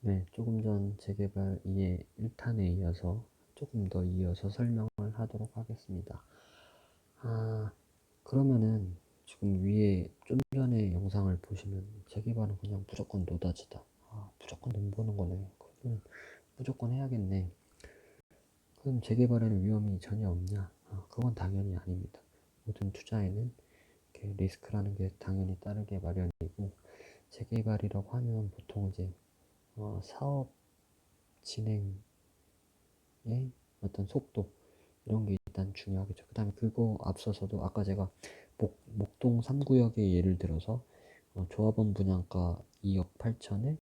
네, 조금 전 재개발 2의 1탄에 이어서 조금 더 이어서 설명을 하도록 하겠습니다. 아, 그러면은 지금 위에 좀 전에 영상을 보시면 재개발은 그냥 무조건 노다지다. 무조건 돈 버는 거네. 그러면 무조건 해야겠네. 그럼 재개발에는 위험이 전혀 없냐? 그건 당연히 아닙니다. 모든 투자에는 이렇게 리스크라는 게 당연히 따르게 마련이고, 재개발이라고 하면 보통 이제 사업 진행의 어떤 속도 이런 게 일단 중요하겠죠. 그 다음에 그거 앞서서도 아까 제가 목동 3구역의 예를 들어서 조합원 분양가 2억 8천에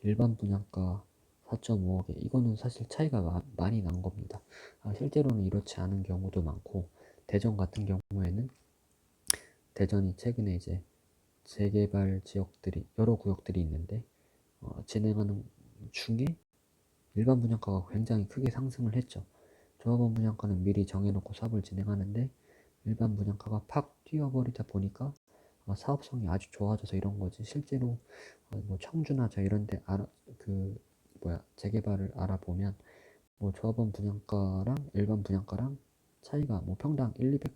일반 분양가 4.5억에 이거는 사실 차이가 많이 난 겁니다. 실제로는 이렇지 않은 경우도 많고, 대전 같은 경우에는 대전이 최근에 이제 재개발 지역들이 여러 구역들이 있는데 진행하는 중에 일반 분양가가 굉장히 크게 상승을 했죠. 조합원 분양가는 미리 정해놓고 사업을 진행하는데 일반 분양가가 팍 뛰어버리다 보니까 사업성이 아주 좋아져서 이런 거지. 실제로 뭐 청주나 저 이런데 재개발을 알아보면 뭐 조합원 분양가랑 일반 분양가랑 차이가 뭐 평당 1, 200,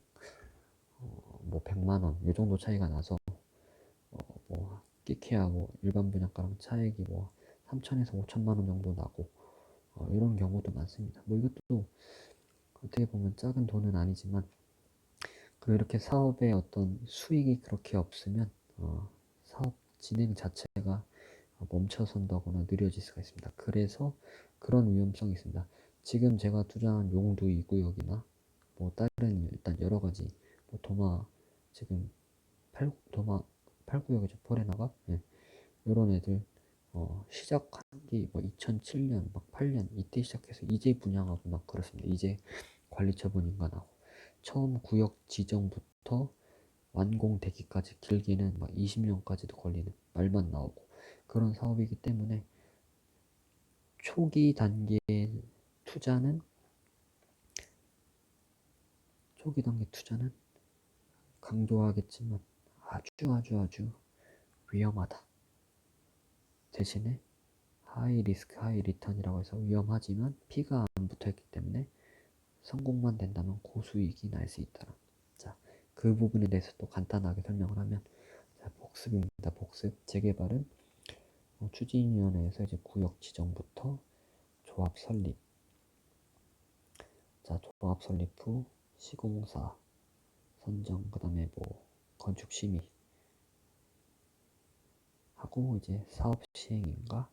뭐 100만 원 이 정도 차이가 나서 뭐 끼케야 뭐 일반 분양가랑 차액이 뭐 3천에서 5천만 원 정도 나고 이런 경우도 많습니다. 뭐 이것도 어떻게 보면 작은 돈은 아니지만 그리고 이렇게 사업의 어떤 수익이 그렇게 없으면 사업 진행 자체가 멈춰선다거나 느려질 수가 있습니다. 그래서 그런 위험성이 있습니다. 지금 제가 투자한 용두 2구역이나 뭐 다른 일단 여러 가지 뭐 지금 도마 8구역이죠. 포레나가 이런 애들 시작한 게 뭐 2007년 막 8년 이때 시작해서 이제 분양하고 막 그렇습니다. 이제 관리처분인가 나고 처음 구역 지정부터 완공되기까지 길게는 막 20년까지도 걸리는 말만 나오고 그런 사업이기 때문에 초기 단계 투자는 초기 단계 투자는 강조하겠지만 아주 위험하다. 대신에 하이 리스크 하이 리턴이라고 해서 위험하지만 피가 안 붙어있기 때문에 성공만 된다면 고수익이 날 수 있다. 자, 그 부분에 대해서 또 간단하게 설명을 하면 자, 복습입니다. 복습 재개발은 추진위원회에서 이제 구역 지정부터 조합 설립, 자 조합 설립 후 시공사 선정, 그 다음에 뭐 건축 심의 하고 이제 사업 시행인가,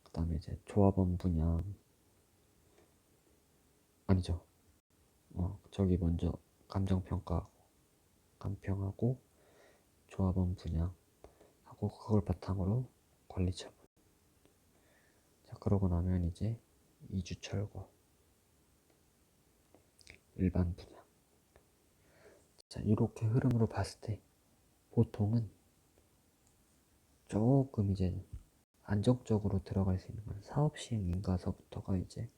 그 다음에 이제 조합원 분양 아니죠. 저기 먼저 감평하고 조합원 분양하고 그걸 바탕으로 관리 처분. 자 그러고 나면 이제 이주 철거, 일반 분양. 자 이렇게 흐름으로 봤을 때 보통은 조금 이제 안정적으로 들어갈 수 있는 건 사업 시행 인가서부터가 이제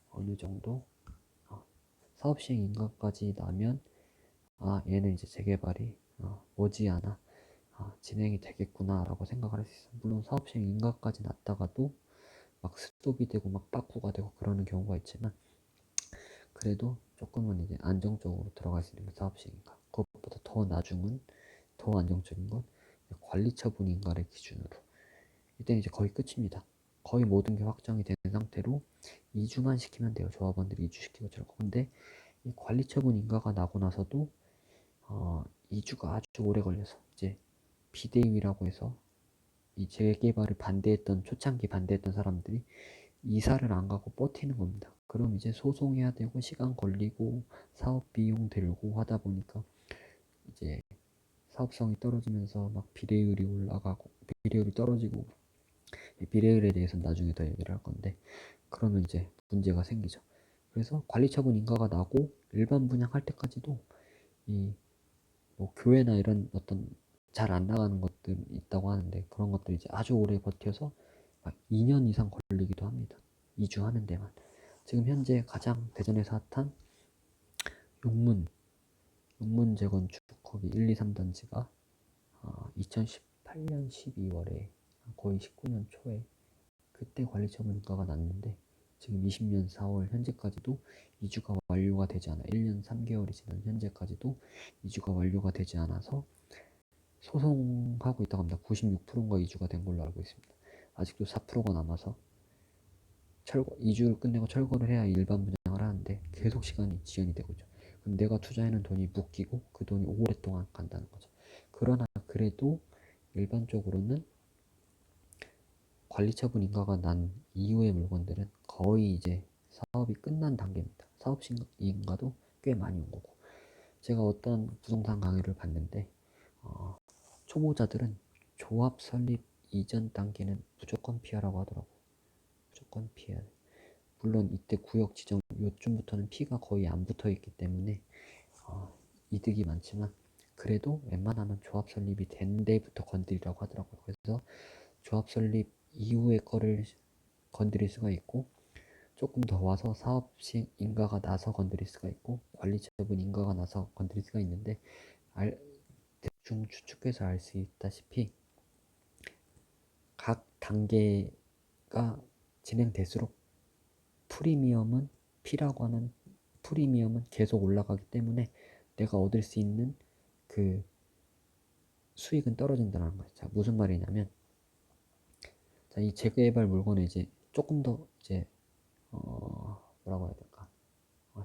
어느 정도 사업 시행 인가까지 나면 얘는 이제 재개발이 머지않아 진행이 되겠구나 라고 생각을 할 수 있어요. 물론 사업 시행 인가까지 났다가도 막 스톱이 되고 막 빠꾸가 되고 그러는 경우가 있지만 그래도 조금은 이제 안정적으로 들어갈 수 있는 사업 시행 인가. 그것보다 더 나중은 더 안정적인 건 관리 처분 인가를 기준으로 이때는 이제 거의 끝입니다. 거의 모든 게 확정이 된 상태로 이주만 시키면 돼요. 조합원들이 이주시키고 저러고. 근데 이 관리처분 인가가 나고 나서도 이주가 아주 오래 걸려서 이제 비대위라고 해서 이 재개발을 초창기 반대했던 사람들이 이사를 안 가고 버티는 겁니다. 그럼 이제 소송해야 되고 시간 걸리고 사업 비용 들고 하다 보니까 이제 사업성이 떨어지면서 막 비례율이 올라가고 비례율이 떨어지고, 비례율에 대해서는 나중에 더 얘기를 할 건데 그러면 이제 문제가 생기죠. 그래서 관리처분 인가가 나고 일반 분양할 때까지도 이 뭐 교회나 이런 어떤 잘 안 나가는 것들 있다고 하는데 그런 것들 이제 아주 오래 버텨서 막 2년 이상 걸리기도 합니다. 이주하는 데만. 지금 현재 가장 대전에서 핫한 용문 재건축 거기 1, 2, 3단지가 2018 18년 12월에 거의 19년 초에 그때 관리처분 인가가 났는데 지금 20년 4월 현재까지도 이주가 완료가 되지 않아 1년 3개월이 지난 현재까지도 이주가 완료가 되지 않아서 소송하고 있다고 합니다. 96%가 이주가 된 걸로 알고 있습니다. 아직도 4%가 남아서 이주를 끝내고 철거를 해야 일반 분양을 하는데 계속 시간이 지연이 되고 있죠. 그럼 내가 투자해놓은 돈이 묶이고 그 돈이 오랫동안 간다는 거죠. 그러나 그래도 일반적으로는 관리처분 인가가 난 이후의 물건들은 거의 이제 사업이 끝난 단계입니다. 사업 인가도 꽤 많이 온 거고. 제가 어떤 부동산 강의를 봤는데 초보자들은 조합 설립 이전 단계는 무조건 피하라고 하더라고요. 무조건 피해야 돼. 물론 이때 구역 지정 요쯤부터는 피가 거의 안 붙어 있기 때문에 이득이 많지만 그래도 웬만하면 조합 설립이 된 데부터 건드리라고 하더라고요. 그래서 조합 설립 이후의 거를 건드릴 수가 있고 조금 더 와서 사업 시행 인가가 나서 건드릴 수가 있고 관리처분 인가가 나서 건드릴 수가 있는데 대충 추측해서 알 수 있다시피 각 단계가 진행될수록 프리미엄은 P라고 하는 프리미엄은 계속 올라가기 때문에 내가 얻을 수 있는 그 수익은 떨어진다는 거죠. 자, 무슨 말이냐면 자, 이 재개발 물건에 이제 조금 더 이제 뭐라고 해야 될까?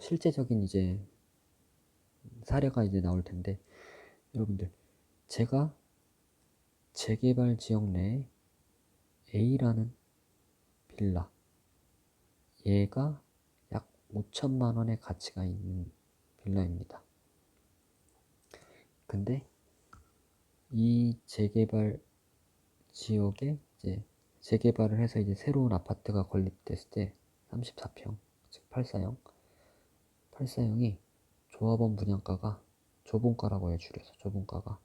실제적인 이제 사례가 이제 나올 텐데 여러분들 제가 재개발 지역 내에 A라는 빌라 얘가 약 5천만 원의 가치가 있는 빌라입니다. 근데 이 재개발 지역에 이제 재개발을 해서 이제 새로운 아파트가 건립됐을 때 34평, 즉 84형이 조합원 분양가가 조분가라고 해 줄여서 조분가가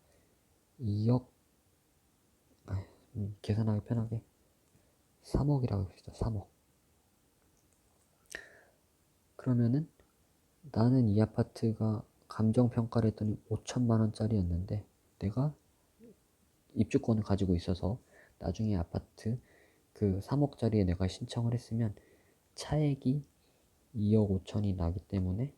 2억 계산하기 편하게 3억이라고 합시다. 3억. 그러면은 나는 이 아파트가 감정평가를 했더니 5천만 원짜리였는데 내가 입주권을 가지고 있어서 나중에 아파트 그 3억짜리에 내가 신청을 했으면 차액이 2억 5천이 나기 때문에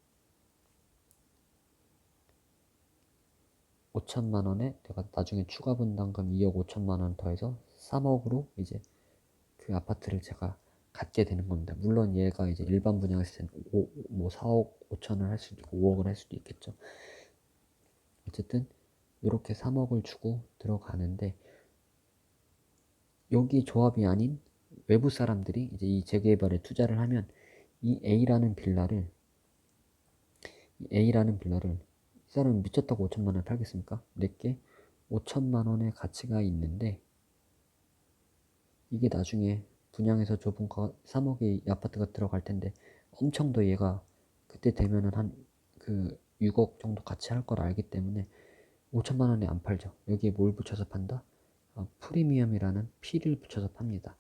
5천만 원에 내가 나중에 추가 분담금 2억 5천만 원 더해서 3억으로 이제 그 아파트를 제가 갖게 되는 겁니다. 물론 얘가 이제 일반 분양했을 때는 뭐 4억 5천을 할 수도 있고 5억을 할 수도 있겠죠. 어쨌든 이렇게 3억을 주고 들어가는데 여기 조합이 아닌 외부 사람들이 이제 이 재개발에 투자를 하면 이 A라는 빌라를 이 사람은 미쳤다고 5천만 원에 팔겠습니까? 내게 5천만 원의 가치가 있는데 이게 나중에 분양해서 좁은가 3억의 아파트가 들어갈 텐데 엄청 더 얘가 그때 되면은 한 그 6억 정도 가치 할 걸 알기 때문에 5천만 원에 안 팔죠. 여기에 뭘 붙여서 판다? 프리미엄이라는 P를 붙여서 팝니다.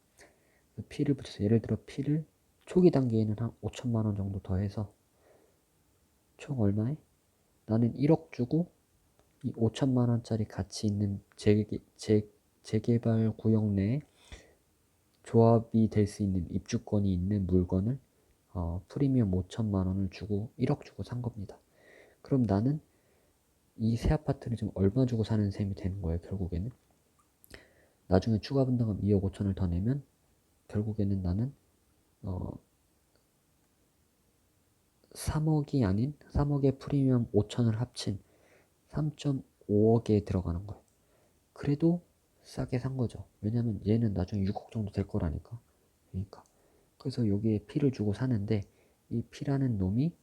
그 P를 붙여서 예를 들어 P를 초기 단계에는 한 5천만 원 정도 더해서 총 얼마에? 나는 1억 주고 이 5천만 원짜리 가치 있는 재개발 구역 내에 조합이 될 수 있는 입주권이 있는 물건을 프리미엄 5천만 원을 주고 1억 주고 산 겁니다. 그럼 나는 이 새 아파트를 지금 얼마 주고 사는 셈이 되는 거예요. 결국에는 나중에 추가 분담금 2억 5천을 더 내면 결국에는 나는 3억이 아닌 3억의 프리미엄 5천을 합친 3.5억에 들어가는 거예요. 그래도 싸게 산 거죠. 왜냐면 얘는 나중에 6억 정도 될 거라니까. 그러니까. 그래서 여기에 P를 주고 사는데 이 P라는 놈이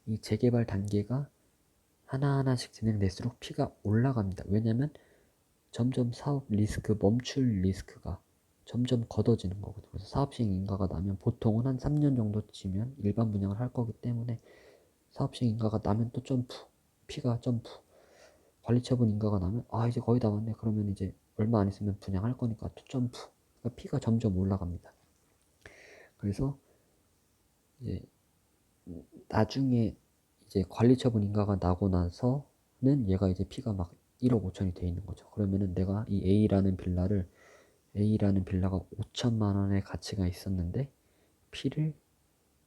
이 재개발 단계가 하나하나씩 진행될수록 P가 올라갑니다. 왜냐면 점점 사업 리스크, 멈출 리스크가 점점 걷어지는 거거든요. 그래서 사업 시행 인가가 나면 보통은 한 3년 정도쯤이면 일반 분양을 할 거기 때문에 사업 시행 인가가 나면 또 점프, P가 점프, 관리처분 인가가 나면 이제 거의 다 왔네. 그러면 이제 얼마 안 있으면 분양할 거니까 또 점프. 그러니까 P가 점점 올라갑니다. 그래서 이제 나중에 이제 관리처분 인가가 나고 나서는 얘가 이제 P가 막 1억 5천이 돼 있는 거죠. 그러면은 내가 이 A라는 빌라가 5천만 원의 가치가 있었는데 P를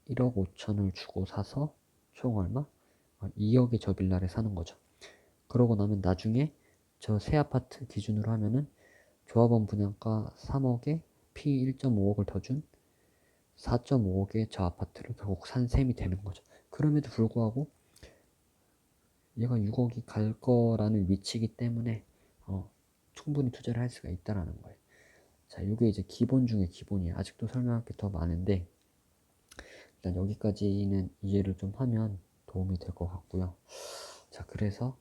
1억 5천을 주고 사서 총 얼마? 2억에 저 빌라를 사는 거죠. 그러고 나면 나중에 저 새 아파트 기준으로 하면은 조합원 분양가 3억에 P 1.5억을 더 준 4.5억에 저 아파트를 결국 산 셈이 되는 거죠. 그럼에도 불구하고 얘가 6억이 갈 거라는 위치이기 때문에 충분히 투자를 할 수가 있다라는 거예요. 자, 이게 이제 기본 중에 기본이에요. 아직도 설명할 게 더 많은데 일단 여기까지는 이해를 좀 하면 도움이 될 것 같고요. 자, 그래서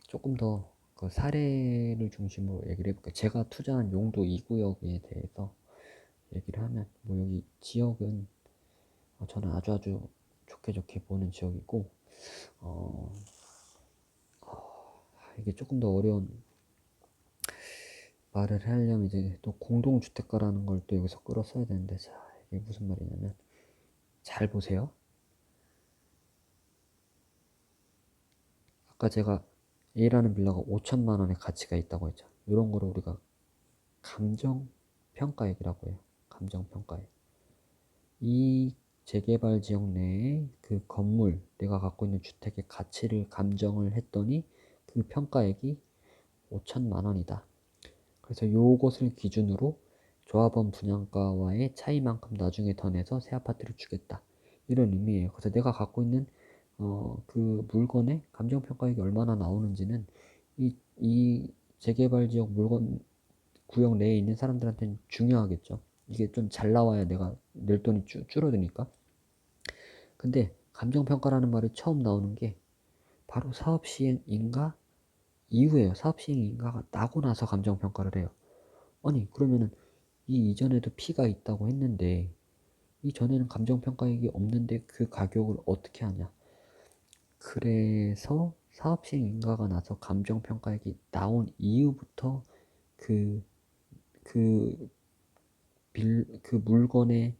조금 더 그 사례를 중심으로 얘기를 해볼게요. 제가 투자한 용도 2구역에 대해서 얘기를 하면 뭐 여기 지역은 저는 아주 좋게 보는 지역이고 어, 이게 조금 더 어려운 말을 하려면 이제 또 공동주택가라는 걸 또 여기서 끌어 써야 되는데 자 이게 무슨 말이냐면 잘 보세요. 아까 제가 A라는 빌라가 5천만 원의 가치가 있다고 했죠. 이런 거를 우리가 감정평가액이라고 해요. 감정평가액. 이 재개발 지역 내에 그 건물, 내가 갖고 있는 주택의 가치를 감정을 했더니 그 평가액이 5천만 원이다. 그래서 요것을 기준으로 조합원 분양가와의 차이만큼 나중에 더 내서 새 아파트를 주겠다. 이런 의미예요. 그래서 내가 갖고 있는 그 물건의 감정평가액이 얼마나 나오는지는 이 재개발 지역 물건 구역 내에 있는 사람들한테는 중요하겠죠. 이게 좀 잘 나와야 내가 낼 돈이 줄어드니까. 근데 감정평가라는 말이 처음 나오는 게 바로 사업시행인가 이후에요. 사업시행인가가 나고 나서 감정평가를 해요. 아니 그러면은 이 이전에도 P가 있다고 했는데 이전에는 감정평가액이 없는데 그 가격을 어떻게 하냐. 그래서 사업시행인가가 나서 감정평가액이 나온 이후부터 그, 그, 그 물건의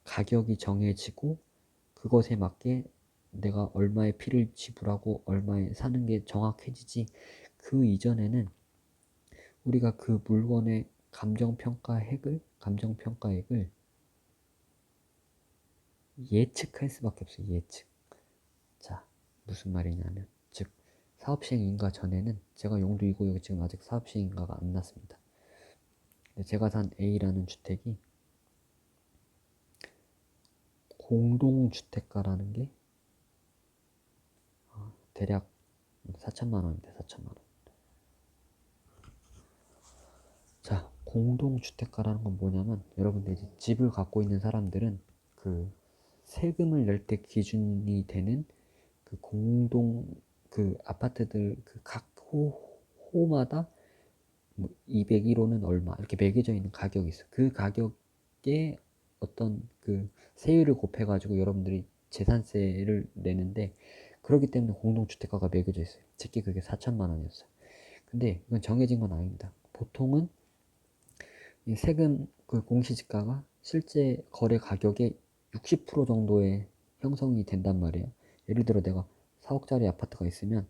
가격이 정해지고 그것에 맞게 내가 얼마의 피를 지불하고 얼마에 사는 게 정확해지지. 그 이전에는 우리가 그 물건의 감정평가액을 예측할 수밖에 없어요. 예측. 자, 무슨 말이냐면 즉 사업시행인가 전에는 제가 용도 2구역이 지금 아직 사업시행인가가 안 났습니다. 근데 제가 산 A라는 주택이 공동주택가라는 게 대략 4천만 원입니다. 4천만 원. 자, 공동주택가라는 건 뭐냐면 여러분들 이제 집을 갖고 있는 사람들은 그 세금을 낼 때 기준이 되는 그 공동 그 아파트들 그 각 호마다 뭐 201호는 얼마 이렇게 매겨져 있는 가격이 있어. 그 가격에 어떤 그 세율을 곱해가지고 여러분들이 재산세를 내는데 그렇기 때문에 공동주택가가 매겨져 있어요. 특히 그게 4천만 원이었어요. 근데 이건 정해진 건 아닙니다. 보통은 이 세금 그 공시지가가 실제 거래 가격의 60% 정도의 형성이 된단 말이에요. 예를 들어 내가 4억짜리 아파트가 있으면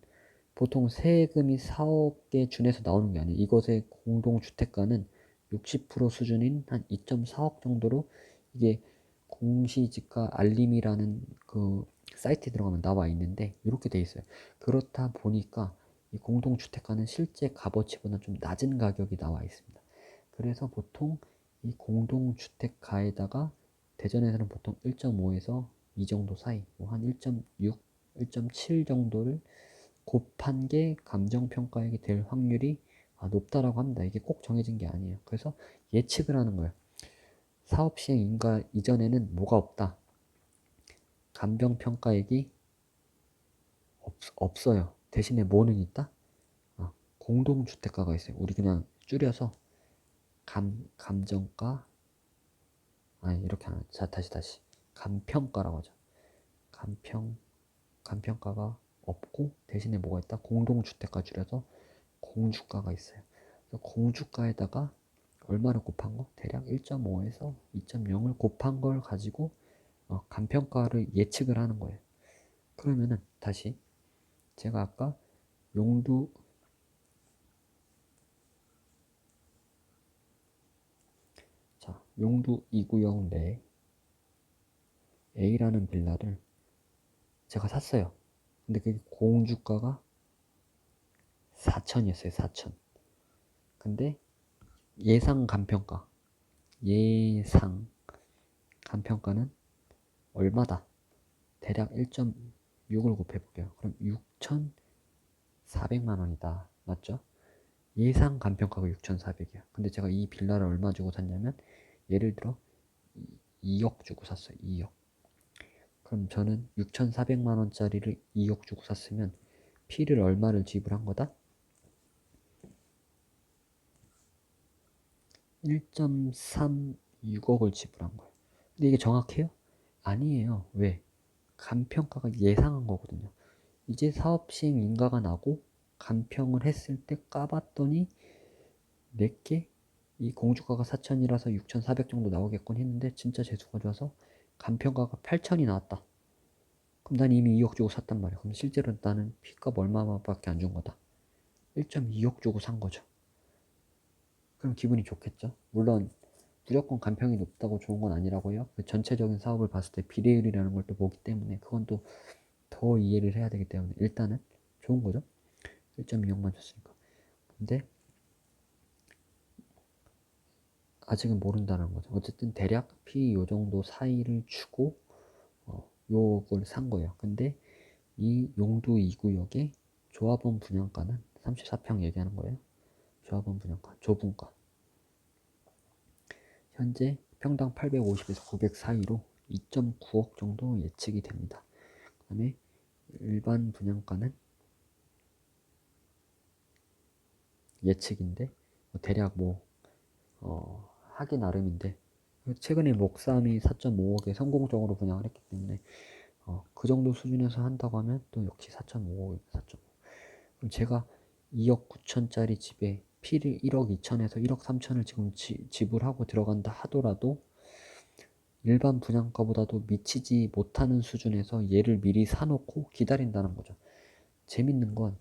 보통 세금이 4억에 준해서 나오는 게 아니에요. 이것의 공동주택가는 60% 수준인 한 2.4억 정도로 이게 공시지가 알림이라는 그 사이트에 들어가면 나와 있는데 이렇게 돼 있어요. 그렇다 보니까 이 공동주택가는 실제 값어치보다 좀 낮은 가격이 나와 있습니다. 그래서 보통 이 공동주택가에다가 대전에서는 보통 1.5에서 2 정도 사이, 뭐한 1.6, 1.7 정도를 곱한 게 감정평가액이 될 확률이 높다라고 합니다. 이게 꼭 정해진 게 아니에요. 그래서 예측을 하는 거예요. 사업 시행 인가 이전에는 뭐가 없다. 감정평가액이 없어요. 대신에 뭐는 있다? 공동주택가가 있어요. 우리 그냥 줄여서 감정가 아니 이렇게 하나 자 다시 감평가라고 하죠. 감평가가 없고 대신에 뭐가 있다? 공동주택가 줄여서 공주가가 있어요. 그래서 공주가에다가 얼마를 곱한 거? 대략 1.5에서 2.0을 곱한 걸 가지고 감평가를 예측을 하는 거예요. 그러면은 다시 제가 아까 용두 자, 용두 2구역 내 A라는 빌라를 제가 샀어요. 근데 그게 공주가가 4천이었어요. 4천. 근데 예상 간평가는 얼마다? 대략 1.6을 곱해볼게요. 그럼 6,400만 원이다. 맞죠? 예상 간평가가 6,400이야. 근데 제가 이 빌라를 얼마 주고 샀냐면 예를 들어 2억 주고 샀어요. 2억. 그럼 저는 6,400만 원짜리를 2억 주고 샀으면 P를 얼마를 지불한 거다? 1.36억을 지불한 거예요. 근데 이게 정확해요? 아니에요. 왜? 간평가가 예상한 거거든요. 이제 사업 시행 인가가 나고 간평을 했을 때 까봤더니 내게 이 공주가가 4천이라서 6,400 정도 나오겠군 했는데 진짜 재수가 좋아서 간평가가 8천이 나왔다. 그럼 난 이미 2억 주고 샀단 말이야. 그럼 실제로 나는 P값 얼마밖에 안 준 거다. 1.2억 주고 산 거죠. 그럼 기분이 좋겠죠. 물론 무조건 간평이 높다고 좋은 건 아니라고요. 그 전체적인 사업을 봤을 때 비례율이라는 걸 또 보기 때문에 그건 또 더 이해를 해야 되기 때문에 일단은 좋은 거죠. 1.2억만 줬으니까. 근데 아직은 모른다는 거죠. 어쨌든 대략 P 요 정도 사이를 주고 요걸 산 거예요. 근데 이 용두 2구역의 조합원 분양가는 34평 얘기하는 거예요. 조합원 분양가, 조분가. 현재 평당 850에서 900 사이로 2.9억 정도 예측이 됩니다. 그 다음에 일반 분양가는 예측인데 대략 하기 나름인데 최근에 목삼이 4.5억에 성공적으로 분양을 했기 때문에 그 정도 수준에서 한다고 하면 또 역시 4.5억, 4.5억. 그럼 제가 2억 9천짜리 집에 P를 1억 2천에서 1억 3천을 지금 지불하고 들어간다 하더라도 일반 분양가보다도 미치지 못하는 수준에서 얘를 미리 사놓고 기다린다는 거죠. 재밌는 건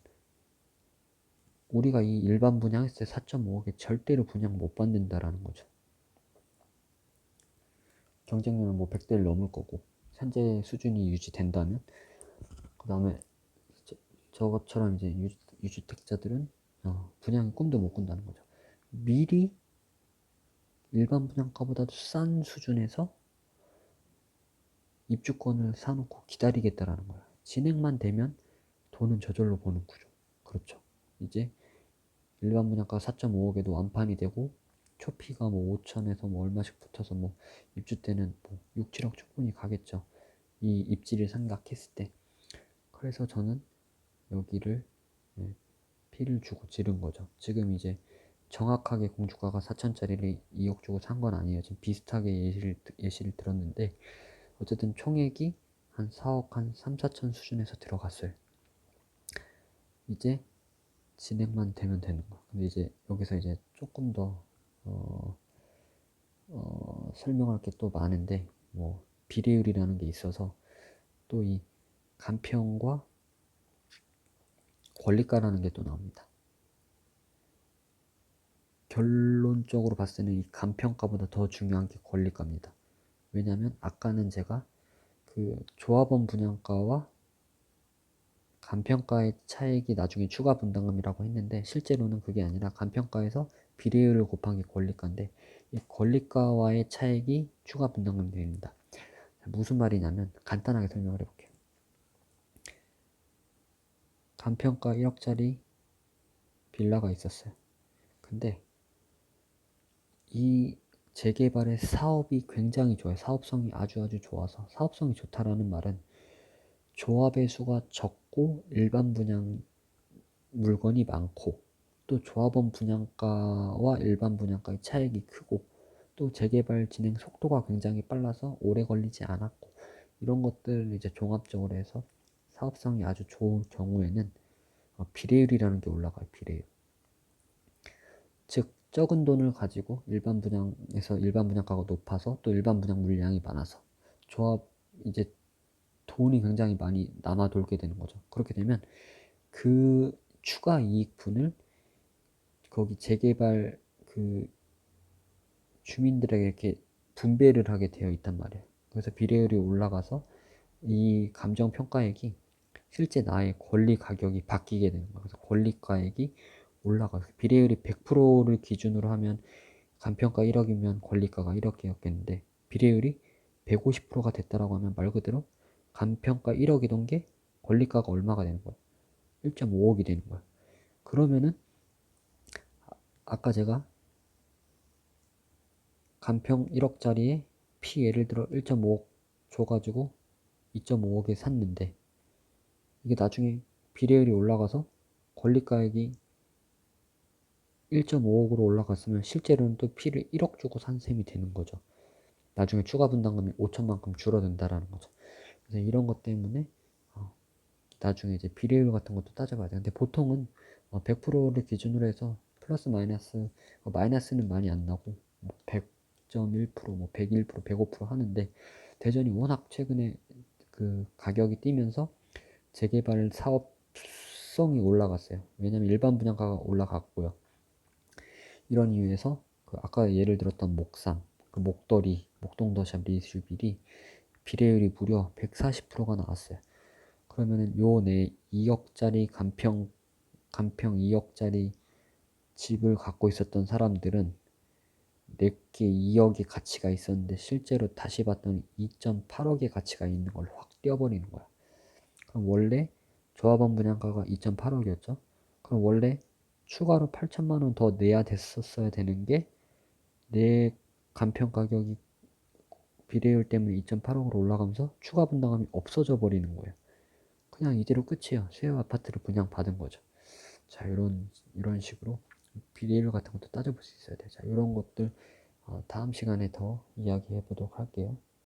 우리가 이 일반 분양했을 때 4.5억에 절대로 분양 못 받는다라는 거죠. 경쟁률은 뭐 100대를 넘을 거고 현재 수준이 유지된다면 그 다음에 저것처럼 이제 유주택자들은 분양 꿈도 못 꾼다는 거죠. 미리 일반 분양가보다도 싼 수준에서 입주권을 사놓고 기다리겠다라는 거예요. 진행만 되면 돈은 저절로 버는 구조. 그렇죠. 이제 일반 분양가 4.5억에도 완판이 되고 초피가 뭐 5천에서 뭐 얼마씩 붙어서 뭐 입주 때는 뭐 6, 7억 충분히 가겠죠. 이 입지를 생각했을 때. 그래서 저는 여기를 P를 주고 지른 거죠. 지금 이제 정확하게 공주가가 4천짜리를 2억 주고 산 건 아니에요. 지금 비슷하게 예시를 들었는데 어쨌든 총액이 한 4억 한 3, 4천 수준에서 들어갔어요. 이제 진행만 되면 되는 거야. 근데 이제 여기서 이제 조금 더 설명할 게 또 많은데 뭐 비례율이라는 게 있어서 또 이 간평과 권리가라는 게 또 나옵니다. 결론적으로 봤을 때는 이 간평가보다 더 중요한 게 권리가입니다. 왜냐면 아까는 제가 그 조합원 분양가와 간평가의 차액이 나중에 추가 분담금이라고 했는데 실제로는 그게 아니라 간평가에서 비례율을 곱한 게 권리가인데 이 권리가와의 차액이 추가 분담금이 됩니다. 무슨 말이냐면 간단하게 설명을 해볼게요. 간평가 1억짜리 빌라가 있었어요. 근데 이 재개발의 사업이 굉장히 좋아요. 사업성이 아주 좋아서 사업성이 좋다라는 말은 조합의 수가 적고 일반 분양 물건이 많고 또 조합원 분양가와 일반 분양가의 차익이 크고 또 재개발 진행 속도가 굉장히 빨라서 오래 걸리지 않았고 이런 것들 이제 종합적으로 해서 사업성이 아주 좋은 경우에는 비례율이라는 게 올라가요. 비례율. 즉 적은 돈을 가지고 일반 분양에서 일반 분양가가 높아서 또 일반 분양 물량이 많아서 조합 이제 돈이 굉장히 많이 남아 돌게 되는 거죠. 그렇게 되면 그 추가 이익분을 거기 재개발 그 주민들에게 이렇게 분배를 하게 되어 있단 말이에요. 그래서 비례율이 올라가서 이 감정평가액이 실제 나의 권리 가격이 바뀌게 되는 거예요. 그래서 권리가액이 올라가서 비례율이 100%를 기준으로 하면 감평가 1억이면 권리가가 1억이었겠는데 비례율이 150%가 됐다라고 하면 말 그대로 감평가 1억이던 게 권리가가 얼마가 되는 거예요? 1.5억이 되는 거예요. 그러면은 아까 제가 간평 1억짜리에 피 예를 들어 1.5억 줘가지고 2.5억에 샀는데 이게 나중에 비례율이 올라가서 권리가액이 1.5억으로 올라갔으면 실제로는 또 피를 1억 주고 산 셈이 되는 거죠. 나중에 추가 분담금이 5천만큼 줄어든다라는 거죠. 그래서 이런 것 때문에 나중에 이제 비례율 같은 것도 따져봐야 돼요. 근데 보통은 100%를 기준으로 해서 플러스 마이너스 마이너스는 많이 안 나고 100.1%, 뭐 101%, 105% 하는데 대전이 워낙 최근에 그 가격이 뛰면서 재개발 사업성이 올라갔어요. 왜냐면 일반 분양가가 올라갔고요. 이런 이유에서 그 아까 예를 들었던 목산, 그 목도리, 목동더샵 리슈빌이 비례율이 무려 140%가 나왔어요. 그러면은 요 내 2억짜리 간평 2억짜리 집을 갖고 있었던 사람들은 내게 2억의 가치가 있었는데 실제로 다시 봤더니 2.8억의 가치가 있는 걸 확 떼어버리는 거야. 그럼 원래 조합원 분양가가 2.8억이었죠? 그럼 원래 추가로 8천만 원 더 내야 됐었어야 되는 게 내 간평 가격이 비례율 때문에 2.8억으로 올라가면서 추가 분담금이 없어져 버리는 거예요. 그냥 이대로 끝이에요. 수요 아파트를 분양받은 거죠. 자, 이런 식으로 비례율 같은 것도 따져볼 수 있어야 돼요. 자, 이런 것들 다음 시간에 더 이야기해 보도록 할게요.